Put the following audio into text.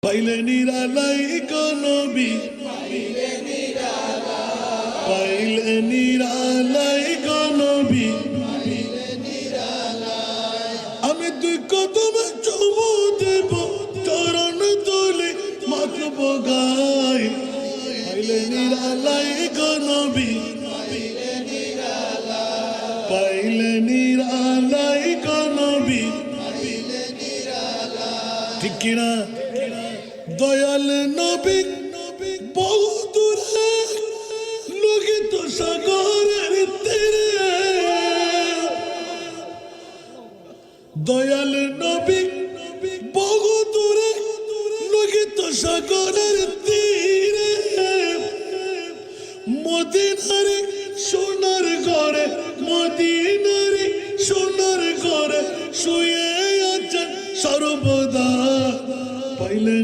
পাইলে নিরালাই নবী, পাইলে নিরালাই নবী, আমি তুই কদমে চুমু দেব, চরণ তুলে মাখব গায়। পাইলে নিরালাই নবী, পাইলে নিরালাই নবী, ঠিক কিনা? দয়াল নবী বহু দূরে লোকিত সাগরের তীরে, দয়াল নবী বহু দূরে লোকিত সাগরের তীরে, মদিনারে সোনার ঘরে, মদিনারে সোনার ঘরে শুয়ে আছেন সর্বদা। পাইলে